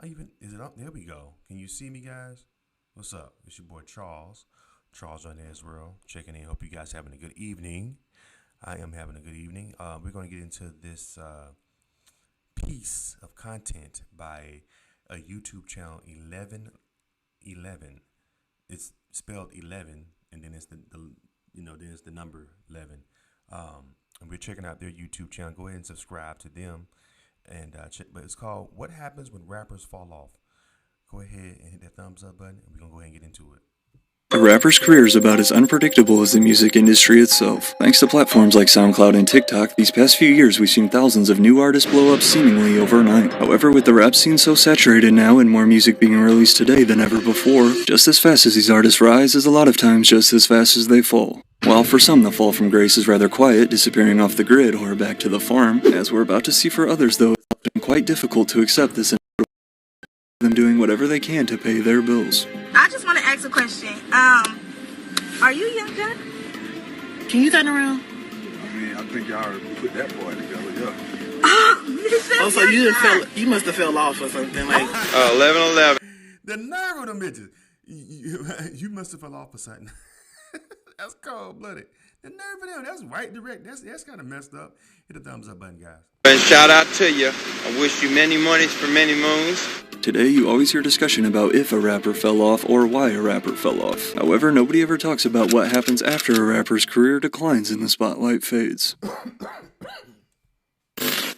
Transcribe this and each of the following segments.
not even, is it up? There we go. Can you see me, guys? What's up? It's your boy Charles. Charles on there as well. Checking in. Hope you guys having a good evening. I am having a good evening. We're going to get into this piece of content by a YouTube channel, 1111. It's spelled 11, and then it's the then it's the number 11. And we're checking out their YouTube channel. Go ahead and subscribe to them. And check, but it's called "What Happens When Rappers Fall Off." Go ahead and hit that thumbs up button, and we're gonna go ahead and get into it. A rapper's career is about as unpredictable as the music industry itself. Thanks to platforms like SoundCloud and TikTok, these past few years we've seen thousands of new artists blow up seemingly overnight. However, with the rap scene so saturated now and more music being released today than ever before, just as fast as these artists rise is a lot of times just as fast as they fall. While for some the fall from grace is rather quiet, disappearing off the grid or back to the farm, as we're about to see for others though, it's often quite difficult to accept this and them doing whatever they can to pay their bills. I just want to ask a question. Are you Young Jock? Can you turn around? I mean, I think y'all already put that boy together, yeah. Oh, so you must have fell off or something like. 1111. The nerve of them bitches. You must have fell off or something. That's cold blooded. The nerve of them. That's right direct. That's kind of messed up. Hit the thumbs up button, guys. And shout out to you. I wish you many monies for many moons. Today, you always hear discussion about if a rapper fell off or why a rapper fell off. However, nobody ever talks about what happens after a rapper's career declines and the spotlight fades.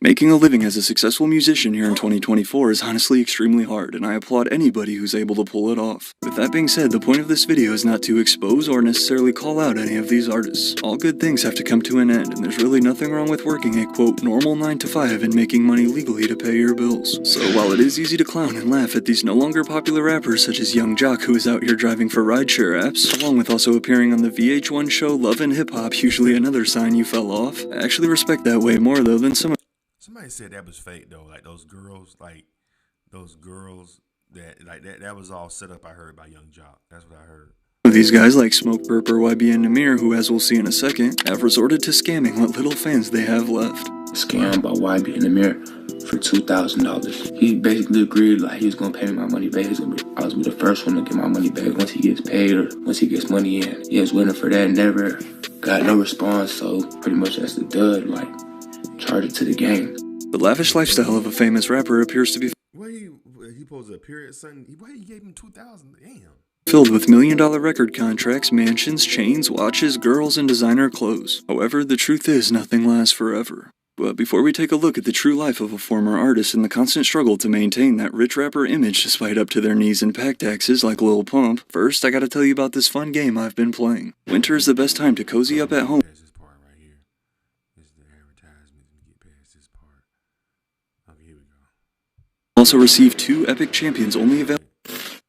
Making a living as a successful musician here in 2024 is honestly extremely hard, and I applaud anybody who's able to pull it off. With that being said, the point of this video is not to expose or necessarily call out any of these artists. All good things have to come to an end, and there's really nothing wrong with working a quote normal 9 to 5 and making money legally to pay your bills. So while it is easy to clown and laugh at these no longer popular rappers such as Young Jock, who is out here driving for rideshare apps, along with also appearing on the VH1 show Love and Hip Hop, usually another sign you fell off, I actually respect that way more though than some. Somebody said that was fake though, like those girls that was all set up. I heard by Young Jock. That's what I heard. These guys like Smoke Burper, YB, and Namir, who as we'll see in a second, have resorted to scamming what little fans they have left. Scammed by YB and Namir for $2,000. He basically agreed like he was gonna pay me my money back. I was be the first one to get my money back once he gets paid or once he gets money in. He was waiting for that, never got no response. So pretty much that's the dud. Like. Charge it to the game. The lavish lifestyle of a famous rapper appears to be he posed a period something. Why he gave him $2,000? Damn. Filled with million-dollar record contracts, mansions, chains, watches, girls, and designer clothes. However, the truth is nothing lasts forever. But before we take a look at the true life of a former artist and the constant struggle to maintain that rich rapper image despite up to their knees in pack taxes like Lil Pump, first I gotta tell you about this fun game I've been playing. Winter is the best time to cozy up at home. Also receive 2 epic champions only available.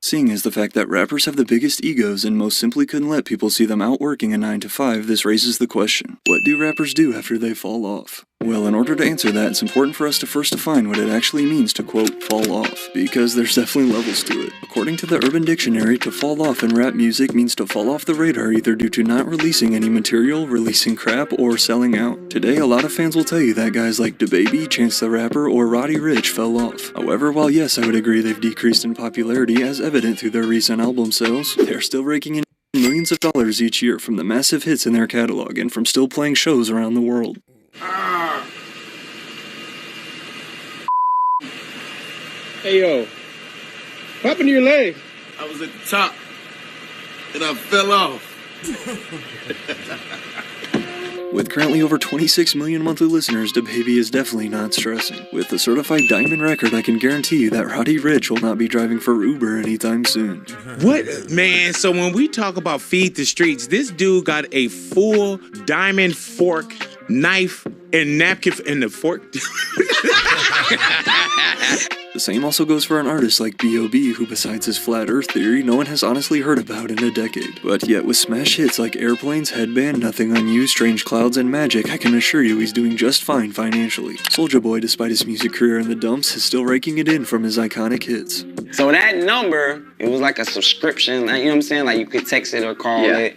Seeing as the fact that rappers have the biggest egos and most simply couldn't let people see them out working a 9 to 5, this raises the question, what do rappers do after they fall off? Well, in order to answer that, it's important for us to first define what it actually means to, quote, fall off, because there's definitely levels to it. According to the Urban Dictionary, to fall off in rap music means to fall off the radar either due to not releasing any material, releasing crap, or selling out. Today, a lot of fans will tell you that guys like DaBaby, Chance the Rapper, or Roddy Ricch fell off. However, while yes, I would agree they've decreased in popularity as evident through their recent album sales, they're still raking in millions of dollars each year from the massive hits in their catalog and from still playing shows around the world. Hey yo, what happened to your leg? I was at the top and I fell off. With currently over 26 million monthly listeners, DaBaby is definitely not stressing. With a certified diamond record, I can guarantee you that Roddy Ricch will not be driving for Uber anytime soon. What? Man, so when we talk about feed the streets, this dude got a full diamond fork, knife, and napkin in the fork. The same also goes for an artist like B.O.B., who besides his flat earth theory, no one has honestly heard about in a decade. But yet with smash hits like Airplanes, Headband, Nothing on You, Strange Clouds, and Magic, I can assure you he's doing just fine financially. Soulja Boy, despite his music career in the dumps, is still raking it in from his iconic hits. So that number, it was like a subscription, like, you know what I'm saying? Like you could text it or call it.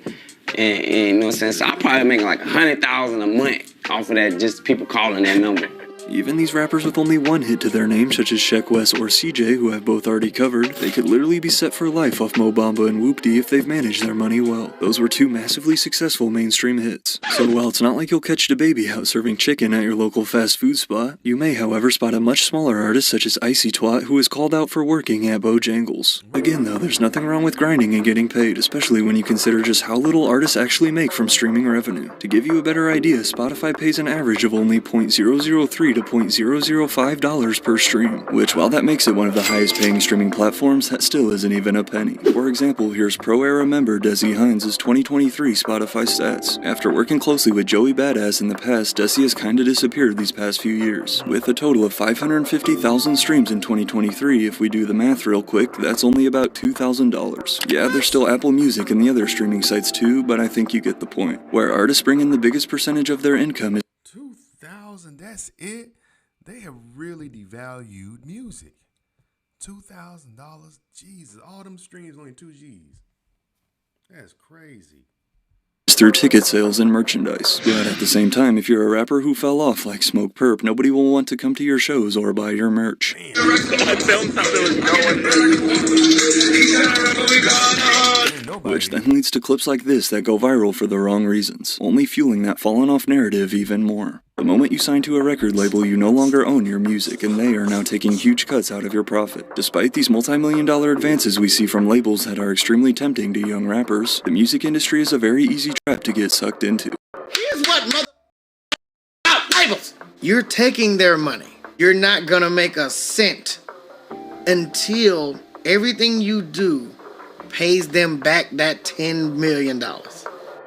And you know what I'm saying? So I'm probably making like $100,000 a month off of that, just people calling that number. Even these rappers with only one hit to their name, such as Sheck West or CJ, who I've both already covered, they could literally be set for life off Mo Bamba and Whoop-Dee if they've managed their money well. Those were two massively successful mainstream hits. So while it's not like you'll catch DaBaby out serving chicken at your local fast food spot, you may however spot a much smaller artist such as Icy Twat who is called out for working at Bojangles. Again though, there's nothing wrong with grinding and getting paid, especially when you consider just how little artists actually make from streaming revenue. To give you a better idea, Spotify pays an average of only $0.003 to $0.005 per stream, which while that makes it one of the highest paying streaming platforms, that still isn't even a penny. For example, here's Pro Era member Desi Hines' 2023 Spotify stats. After working closely with Joey Badass in the past, Desi has kinda disappeared these past few years. With a total of 550,000 streams in 2023, if we do the math real quick, that's only about $2,000. Yeah, there's still Apple Music and the other streaming sites too, but I think you get the point. Where artists bring in the biggest percentage of their income is 2,000, that's it? They have really devalued music. $2,000, Jesus, all them streams only 2 G's. That's crazy. through ticket sales and merchandise. But at the same time, if you're a rapper who fell off like Smoke Perp, nobody will want to come to your shows or buy your merch. Which then leads to clips like this that go viral for the wrong reasons, only fueling that fallen off narrative even more. The moment you sign to a record label, you no longer own your music, and they are now taking huge cuts out of your profit. Despite these multi-million-dollar advances we see from labels that are extremely tempting to young rappers, the music industry is a very easy trap to get sucked into. Here's what labels. You're taking their money. You're not gonna make a cent until everything you do pays them back that $10 million.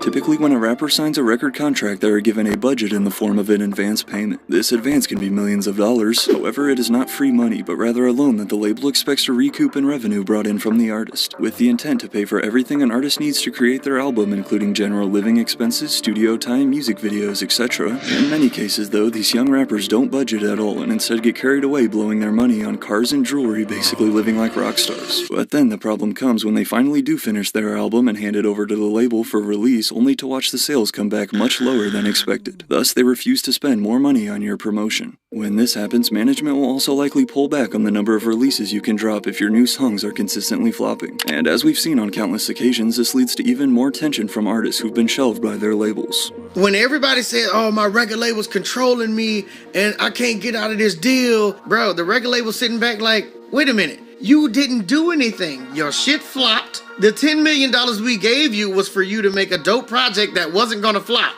Typically, when a rapper signs a record contract, they are given a budget in the form of an advance payment. This advance can be millions of dollars. However, it is not free money, but rather a loan that the label expects to recoup in revenue brought in from the artist, with the intent to pay for everything an artist needs to create their album, including general living expenses, studio time, music videos, etc. In many cases, though, these young rappers don't budget at all and instead get carried away blowing their money on cars and jewelry, basically living like rock stars. But then the problem comes when they finally do finish their album and hand it over to the label for release, only to watch the sales come back much lower than expected. Thus, they refuse to spend more money on your promotion. When this happens, management will also likely pull back on the number of releases you can drop if your new songs are consistently flopping. And as we've seen on countless occasions, this leads to even more tension from artists who've been shelved by their labels. When everybody said, oh, my record label's controlling me and I can't get out of this deal, bro, the record label's sitting back like, wait a minute. You didn't do anything. Your shit flopped. The $10 million we gave you was for you to make a dope project that wasn't gonna flop.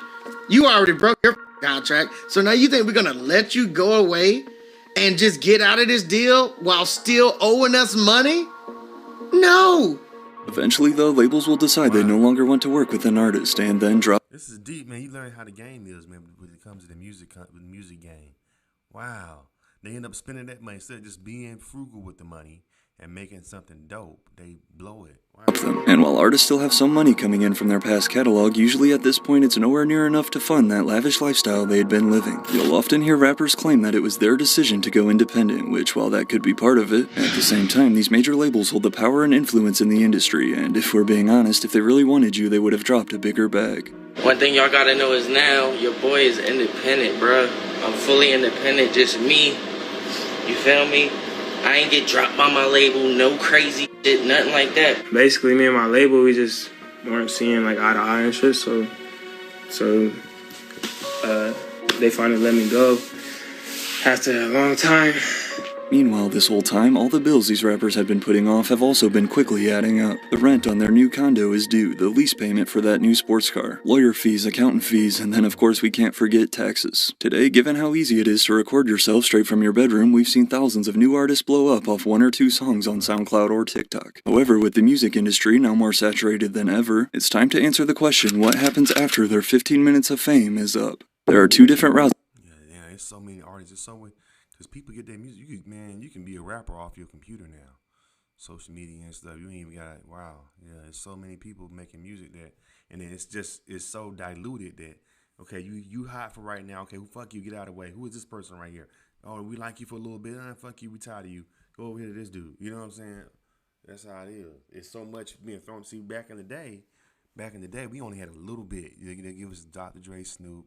You already broke your contract, so now you think we're gonna let you go away and just get out of this deal while still owing us money? No. Eventually, though, labels will decide they no longer want to work with an artist and then drop. This is deep, man. You learn how the game is, man, when it comes to the music game. Wow. They end up spending that money instead of just being frugal with the money and making something dope. They blow it. Wow. And while artists still have some money coming in from their past catalog, usually at this point it's nowhere near enough to fund that lavish lifestyle they had been living. You'll often hear rappers claim that it was their decision to go independent, which while that could be part of it, at the same time these major labels hold the power and influence in the industry, and if we're being honest, if they really wanted you, they would have dropped a bigger bag. One thing y'all gotta know is now, your boy is independent, bruh. I'm fully independent, just me. You feel me? I ain't get dropped by my label, no crazy shit, nothing like that. Basically, me and my label, we just weren't seeing like eye to eye and shit, so they finally let me go after a long time. Meanwhile, this whole time, all the bills these rappers had been putting off have also been quickly adding up. The rent on their new condo is due, the lease payment for that new sports car, lawyer fees, accountant fees, and then of course we can't forget taxes. Today, given how easy it is to record yourself straight from your bedroom, we've seen thousands of new artists blow up off 1 or 2 songs on SoundCloud or TikTok. However, with the music industry now more saturated than ever, it's time to answer the question, what happens after their 15 minutes of fame is up? There are 2 different routes. Yeah, there's so many artists, there's so many. Because people get their music, you can be a rapper off your computer now. Social media and stuff. You ain't even got, wow. Yeah, there's so many people making music that, and then it's so diluted that, okay, you hot for right now. Okay, fuck you, get out of the way. Who is this person right here? Oh, we like you for a little bit. Fuck you, we tired of you. Go over here to this dude. You know what I'm saying? That's how it is. It's so much being thrown. See, back in the day, we only had a little bit. They give us Dr. Dre, Snoop,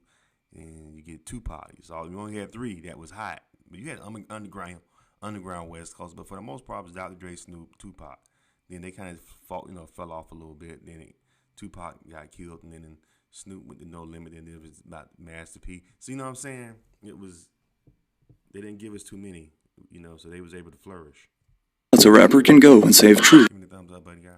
and you get Tupac. So you only had 3 that was hot, but you had underground West Coast. But for the most part, it was Dr. Dre, Snoop, Tupac. Then they kind of fell off a little bit. Then Tupac got killed, and then Snoop went to No Limit, and it was about Master P. So you know what I'm saying? They didn't give us too many, so they was able to flourish. A rapper can go and say if true. Give me the thumbs up, buddy, guys.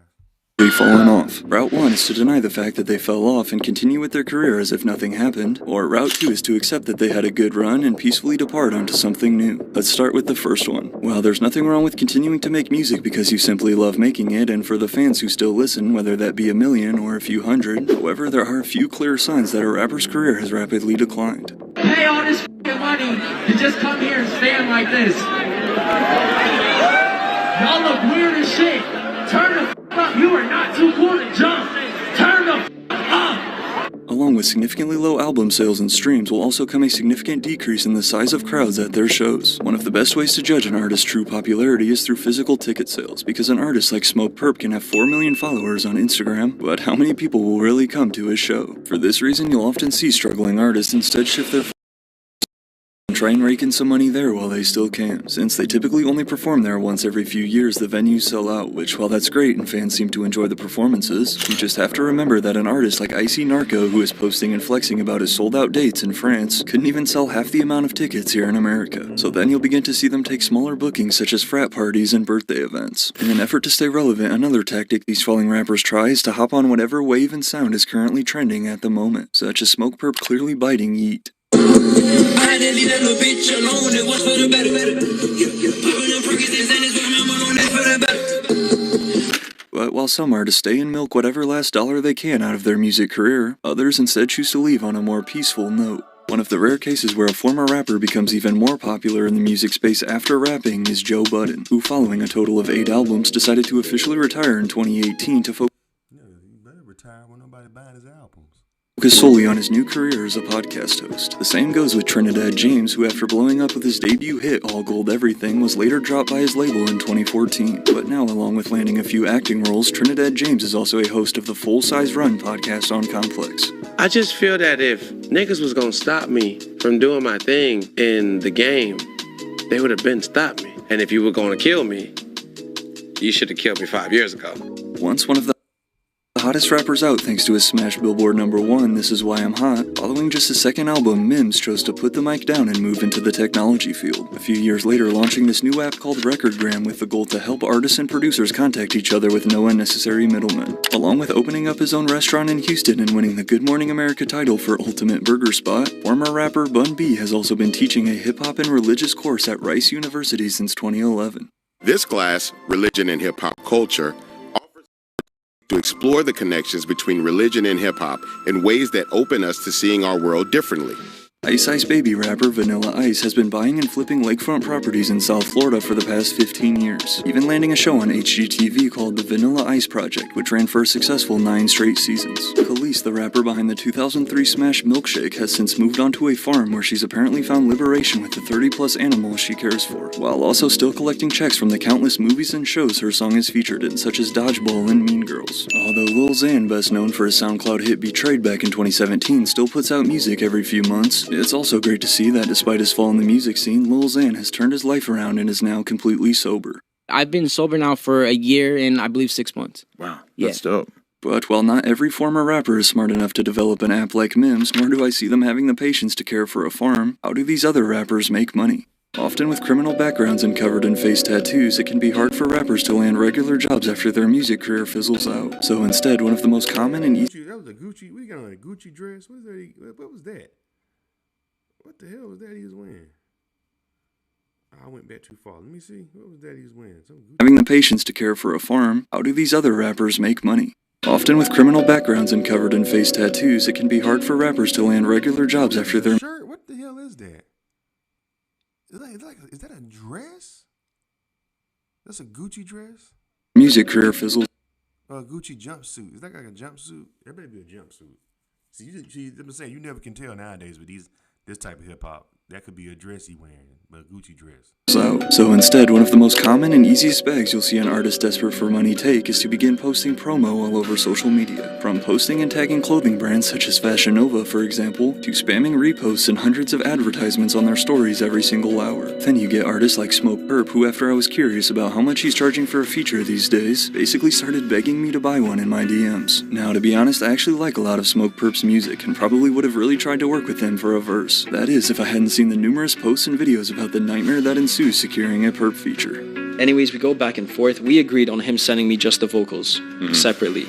Fallen off. Route 1 is to deny the fact that they fell off and continue with their career as if nothing happened, or Route 2 is to accept that they had a good run and peacefully depart onto something new. Let's start with the first one. While there's nothing wrong with continuing to make music because you simply love making it, and for the fans who still listen, whether that be a million or a few hundred, however, there are a few clear signs that a rapper's career has rapidly declined. Pay all this money to just come here and stand like this. Y'all look weird as shit. Turn the up. You are not too cool to jump. Turn the up. Along with significantly low album sales and streams will also come a significant decrease in the size of crowds at their shows. One of the best ways to judge an artist's true popularity is through physical ticket sales, because an artist like Smoke Perp can have 4 million followers on Instagram, but how many people will really come to his show? For this reason, you'll often see struggling artists instead shift their and try and rake in some money there while they still can. Since they typically only perform there once every few years, the venues sell out, which while that's great and fans seem to enjoy the performances, you just have to remember that an artist like Icy Narco, who is posting and flexing about his sold out dates in France, couldn't even sell half the amount of tickets here in America. So then you'll begin to see them take smaller bookings such as frat parties and birthday events. In an effort to stay relevant, another tactic these falling rappers try is to hop on whatever wave and sound is currently trending at the moment, such as Smoke Perp clearly biting Yeet. I had to leave that little bitch alone, it was for the better. Popping them Perkins and it's my mama on that for the better. But while some artists stay and milk whatever last dollar they can out of their music career, others instead choose to leave on a more peaceful note. One of the rare cases where a former rapper becomes even more popular in the music space after rapping is Joe Budden, who following a total of 8 albums decided to officially retire in 2018 to focus solely on his new career as a podcast host. The same goes with Trinidad James, who after blowing up with his debut hit All Gold Everything was later dropped by his label in 2014. But now, along with landing a few acting roles, Trinidad James is also a host of the Full Size Run podcast on Complex. I just feel that if niggas was gonna stop me from doing my thing in the game, they would have been stopped me. And if you were gonna kill me, you should have killed me 5 years ago. Once one of the hottest rappers out thanks to his smash Billboard #1, This Is Why I'm Hot, following just his second album, Mims chose to put the mic down and move into the technology field. A few years later, launching this new app called Recordgram with the goal to help artists and producers contact each other with no unnecessary middlemen. Along with opening up his own restaurant in Houston and winning the Good Morning America title for Ultimate Burger Spot, former rapper Bun B has also been teaching a hip-hop and religious course at Rice University since 2011. This class, Religion and Hip Hop Culture, to explore the connections between religion and hip-hop in ways that open us to seeing our world differently. Ice Ice Baby rapper Vanilla Ice has been buying and flipping lakefront properties in South Florida for the past 15 years, even landing a show on HGTV called The Vanilla Ice Project, which ran for a successful 9 straight seasons. Khalees, the rapper behind the 2003 smash Milkshake, has since moved onto a farm where she's apparently found liberation with the 30-plus animals she cares for, while also still collecting checks from the countless movies and shows her song is featured in, such as Dodgeball and Mean Girls. Although Lil Xan, best known for his SoundCloud hit Betrayed back in 2017, still puts out music every few months, it's also great to see that despite his fall in the music scene, Lil Xan has turned his life around and is now completely sober. I've been sober now for a year and I believe 6 months. Wow, that's dope. But while not every former rapper is smart enough to develop an app like Mims, nor do I see them having the patience to care for a farm, how do these other rappers make money? Often with criminal backgrounds and covered in face tattoos, it can be hard for rappers to land regular jobs after their music career fizzles out. So instead, one of the most common and easy... That was a Gucci, we got on a Gucci dress? What was that? What the hell was that he was wearing? I went back too far. Let me see. What was that he was wearing? Having the patience to care for a farm, how do these other rappers make money? Often with criminal backgrounds and covered in face tattoos, it can be hard for rappers to land regular jobs after their... Shirt? What the hell is that? Is that a dress? That's a Gucci dress? Music career fizzles. A Gucci jumpsuit. Is that like a jumpsuit? That better be a jumpsuit. See, I'm saying you never can tell nowadays with this type of hip hop. That could be a dress he wearing, but a Gucci dress. So instead, one of the most common and easiest bags you'll see an artist desperate for money take is to begin posting promo all over social media. From posting and tagging clothing brands such as Fashion Nova, for example, to spamming reposts and hundreds of advertisements on their stories every single hour. Then you get artists like Smoke Perp, who after I was curious about how much he's charging for a feature these days, basically started begging me to buy one in my DMs. Now, to be honest, I actually like a lot of Smoke Perp's music and probably would have really tried to work with him for a verse. That is, if I hadn't seen the numerous posts and videos about the nightmare that ensues securing a perp feature. Anyways, we go back and forth. We agreed on him sending me just the vocals separately.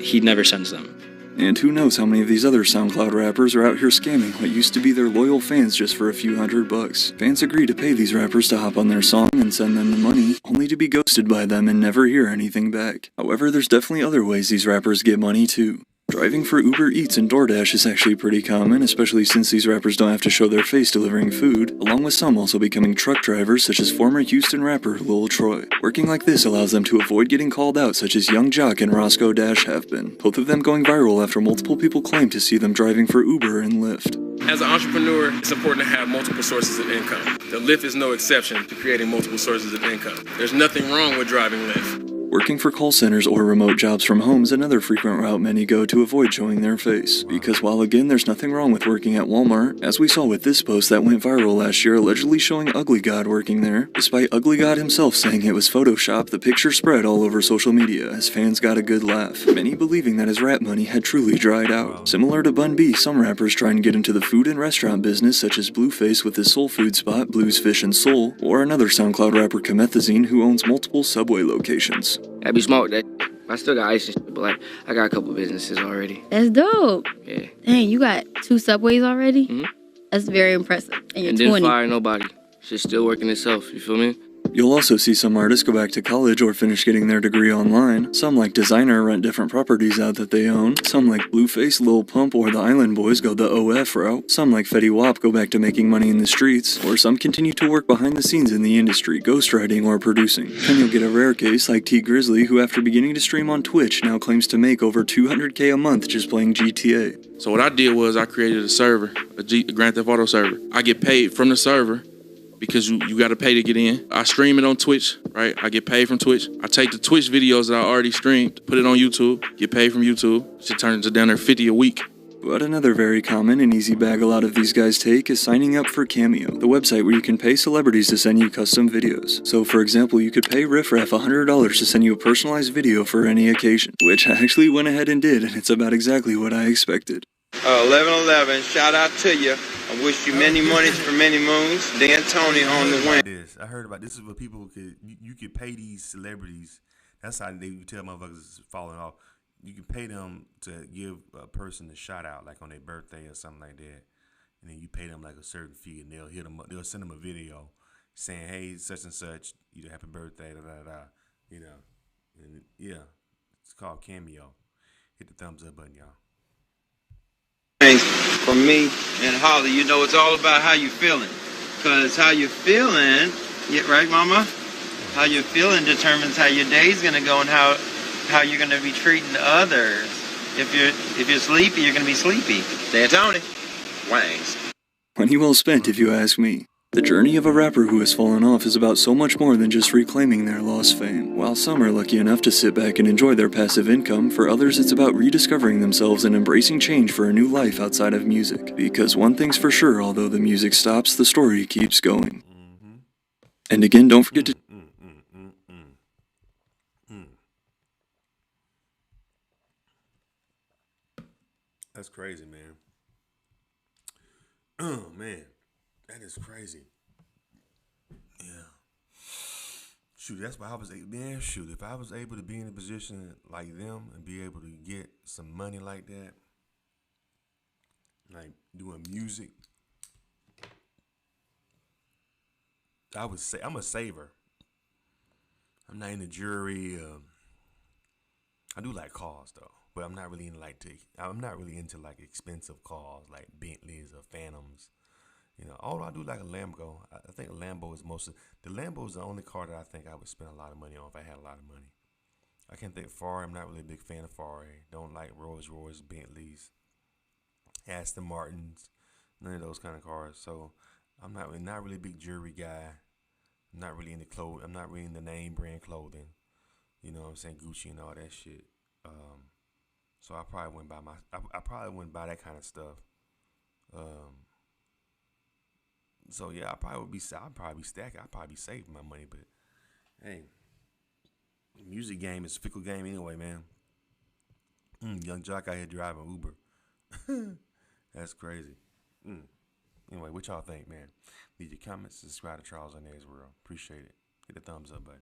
He never sends them. And who knows how many of these other SoundCloud rappers are out here scamming what used to be their loyal fans just for a few $100. Fans agree to pay these rappers to hop on their song and send them the money, only to be ghosted by them and never hear anything back. However, there's definitely other ways these rappers get money too. Driving for Uber Eats and DoorDash is actually pretty common, especially since these rappers don't have to show their face delivering food, along with some also becoming truck drivers such as former Houston rapper Lil Troy. Working like this allows them to avoid getting called out such as Young Jock and Roscoe Dash have been, both of them going viral after multiple people claim to see them driving for Uber and Lyft. As an entrepreneur, it's important to have multiple sources of income. The Lyft is no exception to creating multiple sources of income. There's nothing wrong with driving Lyft. Working for call centers or remote jobs from home is another frequent route many go to avoid showing their face. Because while again there's nothing wrong with working at Walmart, as we saw with this post that went viral last year allegedly showing Ugly God working there, despite Ugly God himself saying it was Photoshop, the picture spread all over social media as fans got a good laugh, many believing that his rap money had truly dried out. Similar to Bun B, some rappers try and get into the food and restaurant business such as Blueface with his soul food spot Blues Fish and Soul, or another SoundCloud rapper Comethazine who owns multiple Subway locations. I be smoked that. I still got ice and shit, but like, I got a couple businesses already. That's dope. Yeah. Dang, you got 2 Subways already? That's very impressive. And you're 20. Didn't fire nobody. Shit's still working itself, you feel me? You'll also see some artists go back to college or finish getting their degree online. Some like Designer rent different properties out that they own. Some like Blueface, Lil Pump, or the Island Boys go the OF route. Some like Fetty Wap go back to making money in the streets. Or some continue to work behind the scenes in the industry, ghostwriting or producing. Then you'll get a rare case like T Grizzly, who after beginning to stream on Twitch now claims to make over $200K a month just playing GTA. So what I did was I created a server, a Grand Theft Auto server. I get paid from the server because you got to pay to get in. I stream it on Twitch, right? I get paid from Twitch. I take the Twitch videos that I already streamed, put it on YouTube, get paid from YouTube. It turns to down there $50 a week. But another very common and easy bag a lot of these guys take is signing up for Cameo, the website where you can pay celebrities to send you custom videos. So for example, you could pay Riff Raff $100 to send you a personalized video for any occasion, which I actually went ahead and did, and it's about exactly what I expected. 1111, shout out to you. I wish you many monies for many moons. Dan Tony on the wing. I heard about this is what people could you could pay these celebrities. That's how they tell motherfuckers falling off. You can pay them to give a person a shout out, like on their birthday or something like that, and then you pay them like a certain fee, and they'll hit them. They'll send them a video saying, "Hey, such and such, happy birthday, da da da." You know, and yeah, it's called Cameo. Hit the thumbs up button, y'all. From me and Holly, you know it's all about how you feeling. Because how you feeling, yeah, right, Mama? How you feeling determines how your day's gonna go and how you're gonna be treating others. If you're sleepy, you're gonna be sleepy. Dan Tony, Wangs. Money well spent, if you ask me. The journey of a rapper who has fallen off is about so much more than just reclaiming their lost fame. While some are lucky enough to sit back and enjoy their passive income, for others it's about rediscovering themselves and embracing change for a new life outside of music. Because one thing's for sure, although the music stops, the story keeps going. And again, don't forget to... That's crazy, man. Oh, man. That is crazy. Yeah. Shoot, that's why I was, man, shoot, if I was able to be in a position like them and be able to get some money like that, like doing music, I would say, I'm a saver. I'm not in the jury. I do like cars, though. But I'm not really into like expensive cars like Bentleys or Phantoms. You know, although I do like a Lambo. I think a Lambo is the Lambo is the only car that I think I would spend a lot of money on if I had a lot of money. I can't think Ferrari. I'm not really a big fan of Ferrari. Don't like Rolls Royce, Bentleys, Aston Martins. None of those kind of cars. So I'm not really a big jewelry guy. I'm not really into clothes. I'm not really into name brand clothing. You know what I'm saying? Gucci and all that shit. So I probably wouldn't buy I probably wouldn't buy that kind of stuff. So yeah, I'd probably be stacking. I'd probably be saving my money, but hey, music game is a fickle game anyway, man. Young Jock out here driving Uber. That's crazy. Anyway, what y'all think, man? Leave your comments, subscribe to Charles on World. Appreciate it. Hit the thumbs up button.